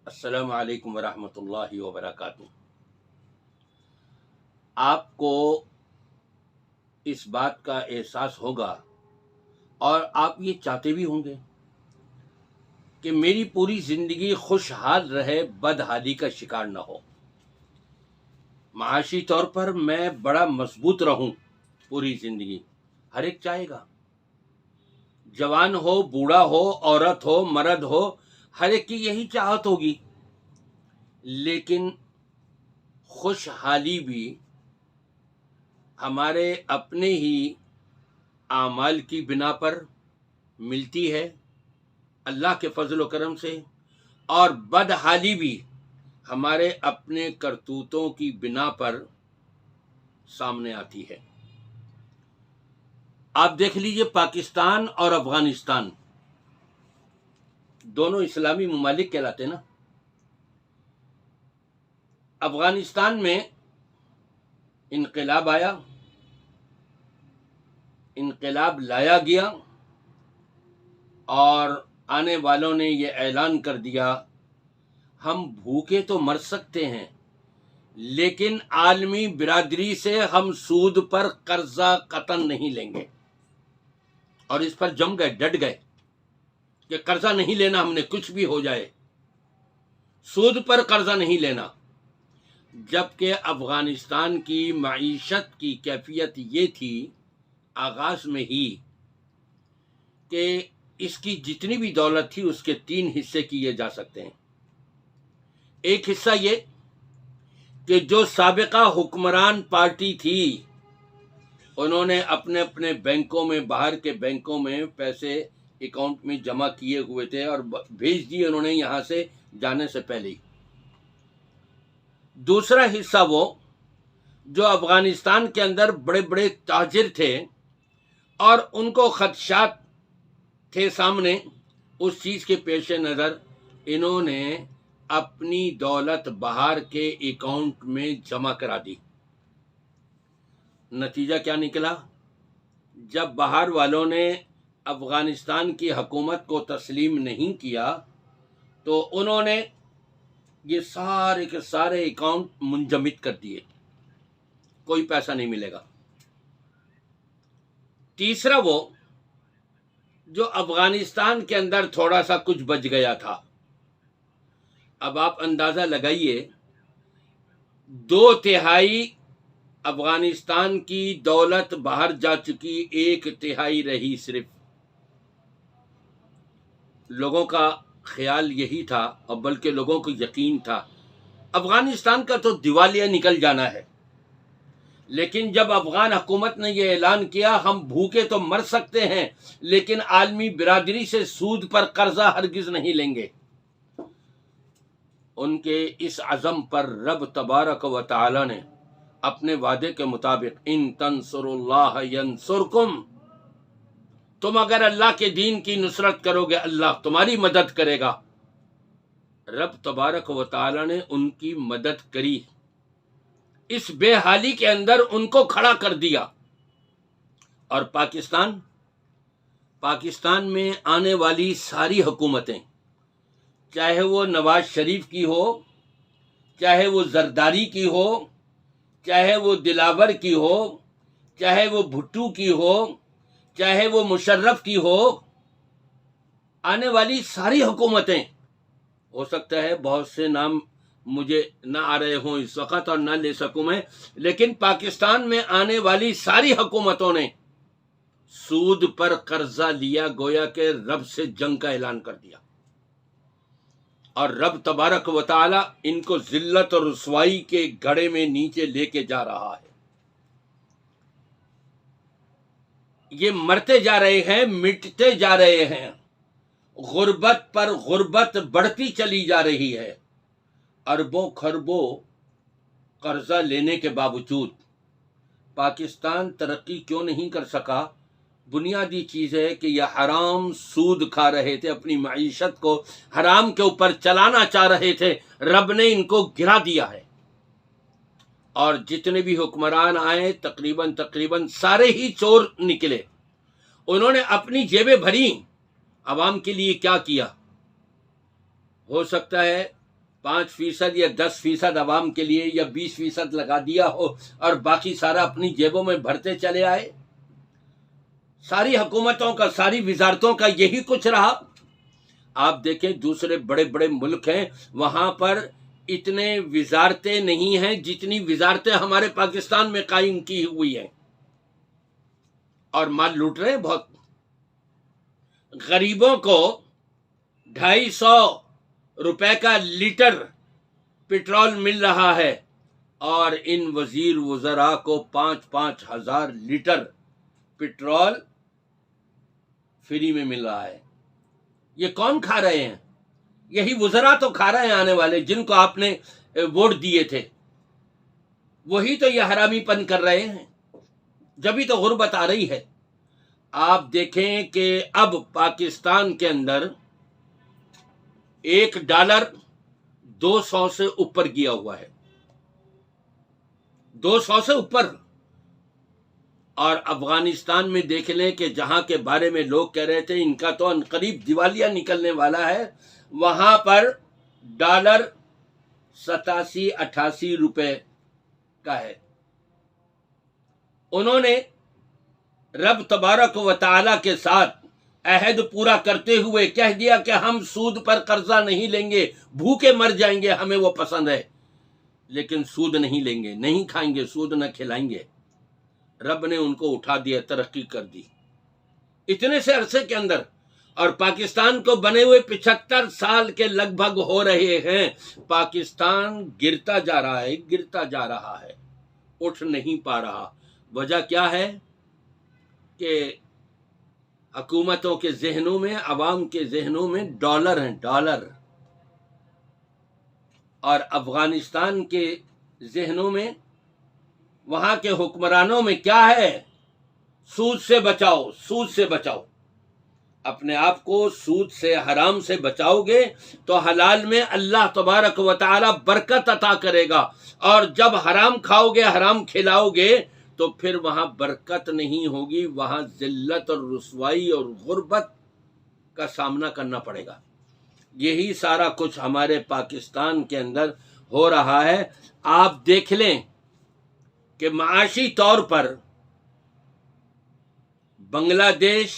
السلام علیکم ورحمۃ اللہ وبرکاتہ۔ آپ کو اس بات کا احساس ہوگا اور آپ یہ چاہتے بھی ہوں گے کہ میری پوری زندگی خوشحال رہے، بدحالی کا شکار نہ ہو، معاشی طور پر میں بڑا مضبوط رہوں پوری زندگی۔ ہر ایک چاہے گا، جوان ہو، بوڑھا ہو، عورت ہو، مرد ہو، ہر ایک کی یہی چاہت ہوگی۔ لیکن خوشحالی بھی ہمارے اپنے ہی اعمال کی بنا پر ملتی ہے اللہ کے فضل و کرم سے، اور بدحالی بھی ہمارے اپنے کرتوتوں کی بنا پر سامنے آتی ہے۔ آپ دیکھ لیجئے، پاکستان اور افغانستان دونوں اسلامی ممالک کہلاتے نا۔ افغانستان میں انقلاب آیا، انقلاب لایا گیا، اور آنے والوں نے یہ اعلان کر دیا ہم بھوکے تو مر سکتے ہیں، لیکن عالمی برادری سے ہم سود پر قرضہ قطعاً نہیں لیں گے۔ اور اس پر جم گئے، ڈٹ گئے کہ قرضہ نہیں لینا، ہم نے کچھ بھی ہو جائے، سود پر قرضہ نہیں لینا۔ جبکہ افغانستان کی معیشت کی کیفیت یہ تھی آغاز میں ہی کہ اس کی جتنی بھی دولت تھی اس کے 3 حصے کیے جا سکتے ہیں۔ ایک حصہ یہ کہ جو سابقہ حکمران پارٹی تھی انہوں نے اپنے اپنے بینکوں میں، باہر کے بینکوں میں پیسے اکاؤنٹ میں جمع کیے ہوئے تھے اور بھیج دیے انہوں نے یہاں سے جانے سے پہلے ہی۔ دوسرا حصہ وہ جو افغانستان کے اندر بڑے بڑے تاجر تھے اور ان کو خدشات تھے سامنے، اس چیز کے پیش نظر انہوں نے اپنی دولت باہر کے اکاؤنٹ میں جمع کرا دی۔ نتیجہ کیا نکلا؟ جب باہر والوں نے افغانستان کی حکومت کو تسلیم نہیں کیا تو انہوں نے یہ سارے کے سارے اکاؤنٹ منجمد کر دیے، کوئی پیسہ نہیں ملے گا۔ تیسرا وہ جو افغانستان کے اندر تھوڑا سا کچھ بچ گیا تھا۔ اب آپ اندازہ لگائیے، 2/3 افغانستان کی دولت باہر جا چکی، 1/3 رہی صرف۔ لوگوں کا خیال یہی تھا، اور بلکہ لوگوں کو یقین تھا افغانستان کا تو دیوالیہ نکل جانا ہے۔ لیکن جب افغان حکومت نے یہ اعلان کیا ہم بھوکے تو مر سکتے ہیں لیکن عالمی برادری سے سود پر قرضہ ہرگز نہیں لیں گے، ان کے اس عزم پر رب تبارک و تعالی نے اپنے وعدے کے مطابق ان تنصروا اللہ ینصرکم، تم اگر اللہ کے دین کی نصرت کرو گے اللہ تمہاری مدد کرے گا۔ رب تبارک و تعالی نے ان کی مدد کری، اس بے حالی کے اندر ان کو کھڑا کر دیا۔ اور پاکستان میں آنے والی ساری حکومتیں، چاہے وہ نواز شریف کی ہو، چاہے وہ زرداری کی ہو، چاہے وہ دلاور کی ہو، چاہے وہ بھٹو کی ہو، چاہے وہ مشرف کی ہو، آنے والی ساری حکومتیں، ہو سکتا ہے بہت سے نام مجھے نہ آ رہے ہوں اس وقت اور نہ لے سکوں میں، لیکن پاکستان میں آنے والی ساری حکومتوں نے سود پر قرضہ لیا، گویا کہ رب سے جنگ کا اعلان کر دیا، اور رب تبارک و تعالی ان کو ذلت اور رسوائی کے گڑھے میں نیچے لے کے جا رہا ہے۔ یہ مرتے جا رہے ہیں، مٹتے جا رہے ہیں، غربت پر غربت بڑھتی چلی جا رہی ہے۔ اربوں خربوں قرضہ لینے کے باوجود پاکستان ترقی کیوں نہیں کر سکا؟ بنیادی چیز ہے کہ یہ حرام سود کھا رہے تھے، اپنی معیشت کو حرام کے اوپر چلانا چاہ رہے تھے، رب نے ان کو گرا دیا ہے۔ اور جتنے بھی حکمران آئے تقریباً سارے ہی چور نکلے۔ انہوں نے اپنی جیبیں بھری، عوام کے لیے کیا کیا؟ ہو سکتا ہے 5% یا 10% عوام کے لیے یا 20% لگا دیا ہو اور باقی سارا اپنی جیبوں میں بھرتے چلے آئے؟ ساری حکومتوں کا، ساری وزارتوں کا یہی کچھ رہا۔ آپ دیکھیں دوسرے بڑے بڑے ملک ہیں، وہاں پر اتنے وزارتیں نہیں ہیں جتنی وزارتیں ہمارے پاکستان میں قائم کی ہوئی ہیں، اور مال لوٹ رہے ہیں بہت۔ غریبوں کو 250 روپے کا لیٹر پیٹرول مل رہا ہے، اور ان وزیر وزراء کو 5-5 ہزار لیٹر پیٹرول فری میں مل رہا ہے۔ یہ کون کھا رہے ہیں؟ یہی وزراء تو کھا رہے ہیں، آنے والے جن کو آپ نے ووٹ دیے تھے، وہی تو یہ حرامی پن کر رہے ہیں، جبھی تو غربت آ رہی ہے۔ آپ دیکھیں کہ اب پاکستان کے اندر $1 200 سے اوپر گیا ہوا ہے، 200 سے اوپر۔ اور افغانستان میں دیکھ لیں کہ جہاں کے بارے میں لوگ کہہ رہے تھے ان کا تو عنقریب دیوالیہ نکلنے والا ہے، وہاں پر ڈالر 87-88 روپے کا ہے۔ انہوں نے رب تبارک و تعالی کے ساتھ عہد پورا کرتے ہوئے کہہ دیا کہ ہم سود پر قرضہ نہیں لیں گے، بھوکے مر جائیں گے، ہمیں وہ پسند ہے، لیکن سود نہیں لیں گے، نہیں کھائیں گے، سود نہ کھلائیں گے۔ رب نے ان کو اٹھا دیا، ترقی کر دی اتنے سے عرصے کے اندر، اور پاکستان کو بنے ہوئے 75 سال کے لگ بھگ ہو رہے ہیں۔ پاکستان گرتا جا رہا ہے، گرتا جا رہا ہے، اٹھ نہیں پا رہا۔ وجہ کیا ہے؟ کہ حکومتوں کے ذہنوں میں، عوام کے ذہنوں میں ڈالر ہیں، ڈالر، اور افغانستان کے ذہنوں میں، وہاں کے حکمرانوں میں کیا ہے؟ سود سے بچاؤ، سود سے بچاؤ۔ اپنے آپ کو سود سے، حرام سے بچاؤ گے تو حلال میں اللہ تبارک و تعالی برکت عطا کرے گا، اور جب حرام کھاؤ گے، حرام کھلاؤ گے تو پھر وہاں برکت نہیں ہوگی، وہاں ذلت اور رسوائی اور غربت کا سامنا کرنا پڑے گا۔ یہی سارا کچھ ہمارے پاکستان کے اندر ہو رہا ہے۔ آپ دیکھ لیں کہ معاشی طور پر بنگلہ دیش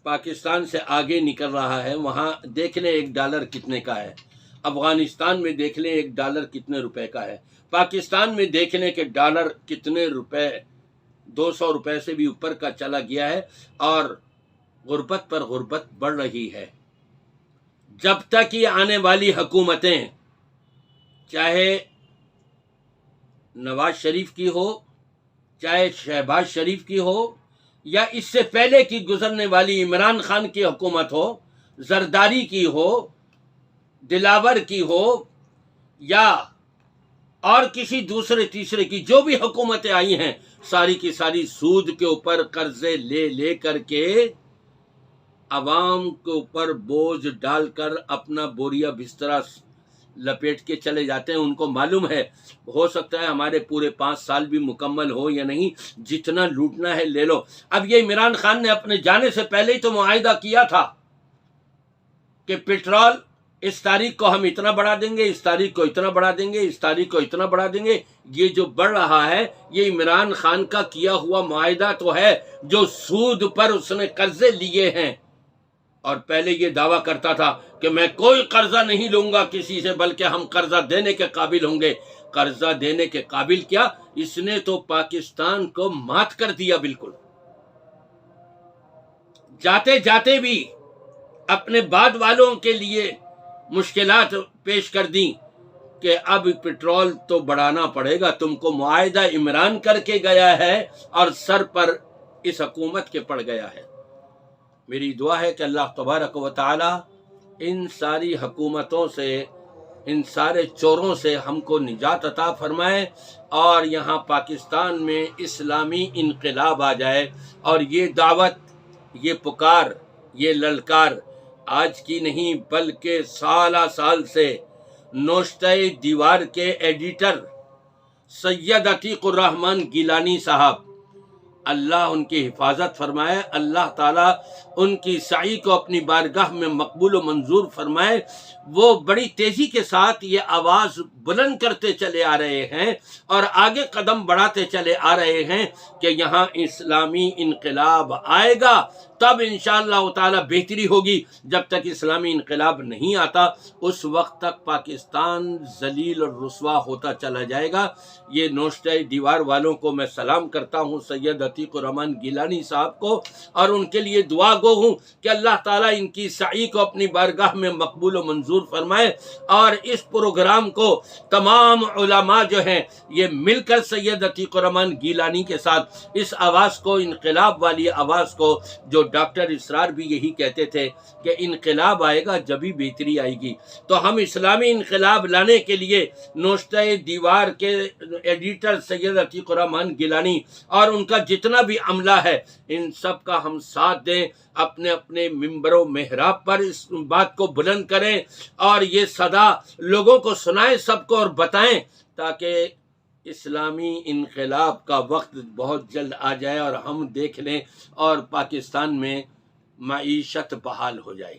پاکستان سے آگے نکل رہا ہے، وہاں دیکھ لیں $1 کتنے کا ہے۔ افغانستان میں دیکھ لیں $1 کتنے روپے کا ہے۔ پاکستان میں دیکھ لیں کہ ڈالر کتنے روپے، 200 روپے سے بھی اوپر کا چلا گیا ہے، اور غربت پر غربت بڑھ رہی ہے۔ جب تک یہ آنے والی حکومتیں، چاہے نواز شریف کی ہو، چاہے شہباز شریف کی ہو، یا اس سے پہلے کی گزرنے والی عمران خان کی حکومت ہو، زرداری کی ہو، دلاور کی ہو، یا اور کسی دوسرے تیسرے کی، جو بھی حکومتیں آئی ہیں، ساری کی ساری سود کے اوپر قرضے لے لے کر کے عوام کے اوپر بوجھ ڈال کر اپنا بوریا بسترا لپیٹ کے چلے جاتے ہیں۔ ان کو معلوم ہے، ہو سکتا ہے ہمارے پورے 5 سال بھی مکمل ہو یا نہیں، جتنا لوٹنا ہے لے لو۔ اب یہ عمران خان نے اپنے جانے سے پہلے ہی تو معاہدہ کیا تھا کہ پیٹرول اس تاریخ کو ہم اتنا بڑھا دیں گے، اس تاریخ کو اتنا بڑھا دیں گے، اس تاریخ کو اتنا بڑھا دیں گے۔ یہ جو بڑھ رہا ہے، یہ عمران خان کا کیا ہوا معاہدہ تو ہے، جو سود پر اس نے قرضے لیے ہیں، اور پہلے یہ دعویٰ کرتا تھا کہ میں کوئی قرضہ نہیں لوں گا کسی سے، بلکہ ہم قرضہ دینے کے قابل ہوں گے۔ قرضہ دینے کے قابل کیا، اس نے تو پاکستان کو مات کر دیا بالکل۔ جاتے جاتے بھی اپنے بعد والوں کے لیے مشکلات پیش کر دیں کہ اب پیٹرول تو بڑھانا پڑے گا، تم کو معاہدہ عمران کر کے گیا ہے اور سر پر اس حکومت کے پڑ گیا ہے۔ میری دعا ہے کہ اللہ تبارک و تعالی ان ساری حکومتوں سے، ان سارے چوروں سے ہم کو نجات عطا فرمائے، اور یہاں پاکستان میں اسلامی انقلاب آ جائے۔ اور یہ دعوت، یہ پکار، یہ للکار آج کی نہیں بلکہ سالہ سال سے نوشتہ دیوار کے ایڈیٹر سید عتیق الرحمن گیلانی صاحب اللہ ان کی حفاظت فرمائے، اللہ تعالیٰ ان کی سعی کو اپنی بارگاہ میں مقبول و منظور فرمائے۔ وہ بڑی تیزی کے ساتھ یہ آواز بلند کرتے چلے آ رہے ہیں اور آگے قدم بڑھاتے چلے آ رہے ہیں کہ یہاں اسلامی انقلاب آئے گا، تب انشاءاللہ تعالی بہتری ہوگی۔ جب تک اسلامی انقلاب نہیں آتا اس وقت تک پاکستان ذلیل اور رسوا ہوتا چلا جائے گا۔ یہ نوشتہ دیوار والوں کو میں سلام کرتا ہوں، سید عتیق الرحمن گیلانی صاحب کو، اور ان کے لیے دعا گو ہوں کہ اللہ تعالیٰ ان کی سعی کو اپنی بارگاہ میں مقبول و منظور فرمائے، اور اس پروگرام کو تمام علماء جو ہیں یہ مل کر سید عتیق الرحمن گیلانی کے ساتھ اس آواز کو، انقلاب والی آواز کو، جو ڈاکٹر اسرار بھی یہی کہتے تھے کہ انقلاب آئے گا جبھی بہتری آئے گی، تو ہم اسلامی انقلاب لانے کے لیے نوشتہ دیوار کے ایڈیٹر سید عتیق الرحمن گیلانی اور ان کا جتنا بھی عملہ ہے، ان سب کا ہم ساتھ دیں، اپنے اپنے ممبر و محراب پر اس بات کو بلند کریں اور یہ صدا لوگوں کو سنائیں، سب کو، اور بتائیں، تاکہ اسلامی انقلاب کا وقت بہت جلد آ جائے اور ہم دیکھ لیں اور پاکستان میں معیشت بحال ہو جائے۔